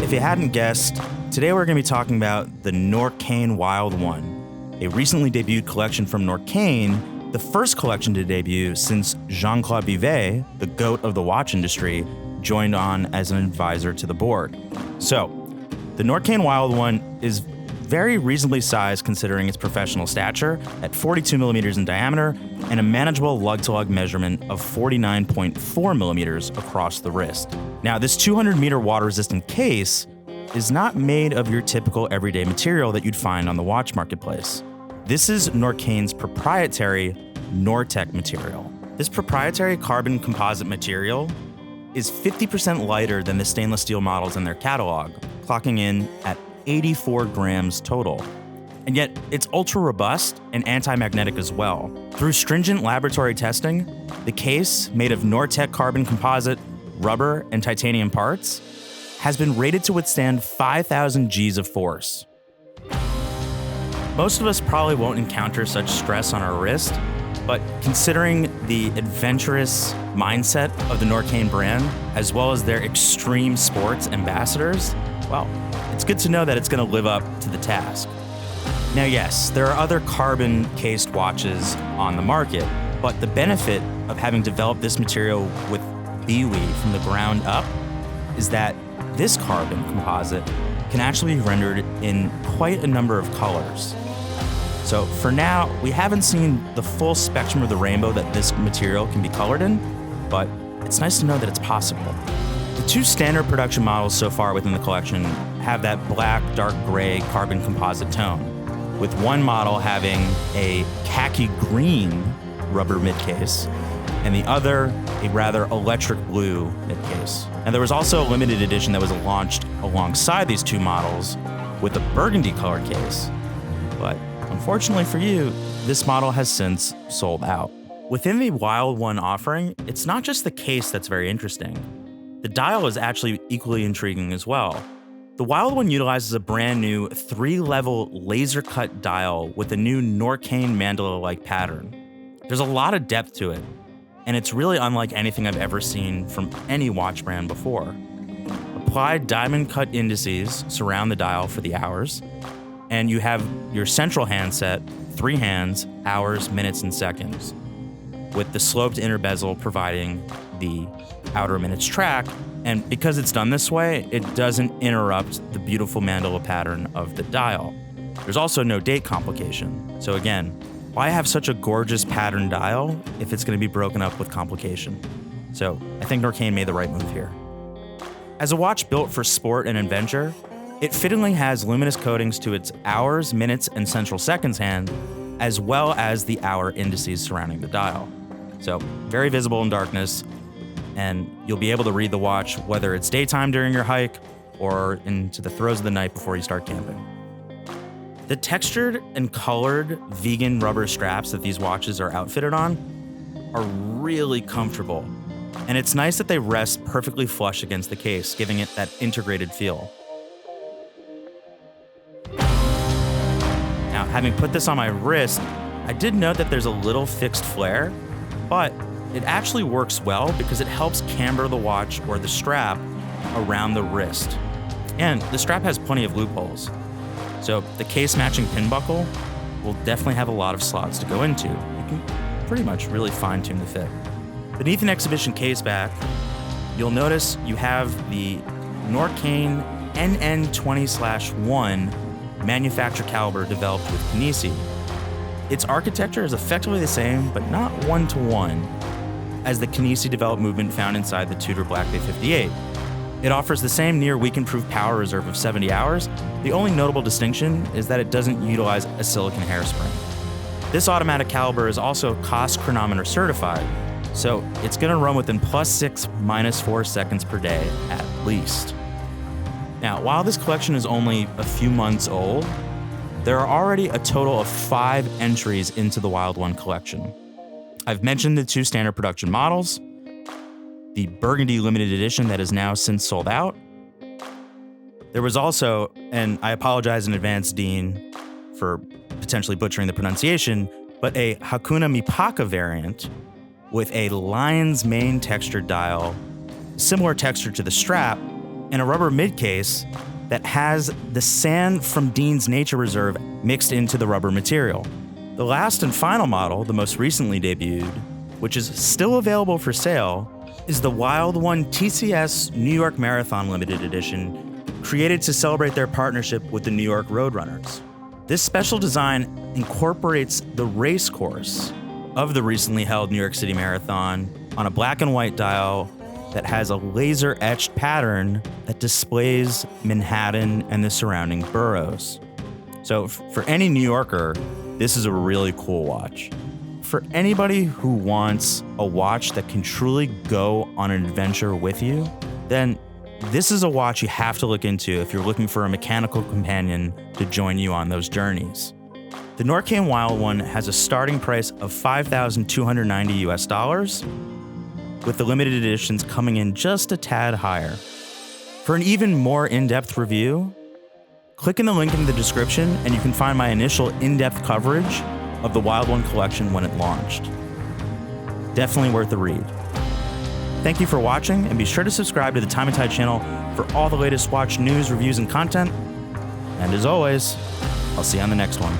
If you hadn't guessed, today we're going to be talking about the Norqain Wild One, a recently debuted collection from Norqain, the first collection to debut since Jean-Claude, the GOAT of the watch industry, joined on as an advisor to the board. So, the Norqain Wild One is very reasonably sized considering its professional stature at 42 millimeters in diameter and a manageable Lug To Log measurement of 49.4 millimeters across the wrist. Now, this 200-meter water-resistant case is not made of your typical everyday material that you'd find on the watch marketplace. This is Norqain's proprietary NORTEQ material. This proprietary carbon composite material is 50% lighter than the stainless steel models in their catalog, clocking in at 84 grams total. And yet, it's ultra robust and anti-magnetic as well. Through stringent laboratory testing, the case, made of NORTEQ carbon composite, rubber, and titanium parts, has been rated to withstand 5,000 Gs of force. Most of us probably won't encounter such stress on our wrist, but considering the adventurous mindset of the Norqain brand, as well as their extreme sports ambassadors, well, it's good to know that it's going to live up to the task. Now, yes, there are other carbon-cased watches on the market, but the benefit of having developed this material with BWE from the ground up is that this carbon composite can actually be rendered in quite a number of colors. So for now, we haven't seen the full spectrum of the rainbow that this material can be colored in, but it's nice to know that it's possible. The two standard production models so far within the collection have that black, dark gray carbon composite tone, with one model having a khaki green rubber midcase, and the other a rather electric blue midcase. And there was also a limited edition that was launched alongside these two models with a burgundy colored case. But unfortunately for you, this model has since sold out. Within the Wild One offering, it's not just the case that's very interesting. The dial is actually equally intriguing as well. The Wild One utilizes a brand new 3-level laser-cut dial with a new Norqain mandala-like pattern. There's a lot of depth to it, and it's really unlike anything I've ever seen from any watch brand before. Applied diamond-cut indices surround the dial for the hours, and you have your central handset, 3 hands, hours, minutes, and seconds, with the sloped inner bezel providing the outer minutes track. And because it's done this way, it doesn't interrupt the beautiful mandala pattern of the dial. There's also no date complication. So again, why have such a gorgeous pattern dial if it's going to be broken up with complication? So I think Norqain made the right move here. As a watch built for sport and adventure, it fittingly has luminous coatings to its hours, minutes, and central seconds hand, as well as the hour indices surrounding the dial. So very visible in darkness, and you'll be able to read the watch whether it's daytime during your hike or into the throes of the night before you start camping. The textured and colored vegan rubber straps that these watches are outfitted on are really comfortable, and it's nice that they rest perfectly flush against the case, giving it that integrated feel. Now, having put this on my wrist, I did note that there's a little fixed flare, but it actually works well because it helps camber the watch or the strap around the wrist. And the strap has plenty of loopholes. So the case matching pin buckle will definitely have a lot of slots to go into. You can pretty much really fine tune the fit. Beneath an exhibition case back, you'll notice you have the Norqain NN20/1 manufacture caliber developed with Kinesi. Its architecture is effectively the same, but not one-to-one, as the Kinesi developed movement found inside the Tudor Black Bay 58. It offers the same near weekend-proof power reserve of 70 hours. The only notable distinction is that it doesn't utilize a silicon hairspring. This automatic caliber is also cost chronometer certified, so it's going to run within +6, -4 seconds per day at least. Now, while this collection is only a few months old, there are already a total of 5 entries into the Wild One collection. I've mentioned the 2 standard production models, the Burgundy limited edition that is now since sold out. There was also, and I apologize in advance, Dean, for potentially butchering the pronunciation, but a Hakuna Mipaka variant with a lion's mane textured dial, similar texture to the strap, and a rubber midcase that has the sand from Dean's Nature Reserve mixed into the rubber material. The last and final model, the most recently debuted, which is still available for sale, is the Wild One TCS New York Marathon Limited Edition, created to celebrate their partnership with the New York Roadrunners. This special design incorporates the race course of the recently held New York City Marathon on a black and white dial that has a laser-etched pattern that displays Manhattan and the surrounding boroughs. So for any New Yorker, this is a really cool watch. For anybody who wants a watch that can truly go on an adventure with you, then this is a watch you have to look into if you're looking for a mechanical companion to join you on those journeys. The Norqain Wild One has a starting price of $5,290 with the limited editions coming in just a tad higher. For an even more in-depth review, click in the link in the description and you can find my initial in-depth coverage of the Wild One collection when it launched. Definitely worth a read. Thank you for watching, and be sure to subscribe to the Time+Tide channel for all the latest watch news, reviews, and content. And as always, I'll see you on the next one.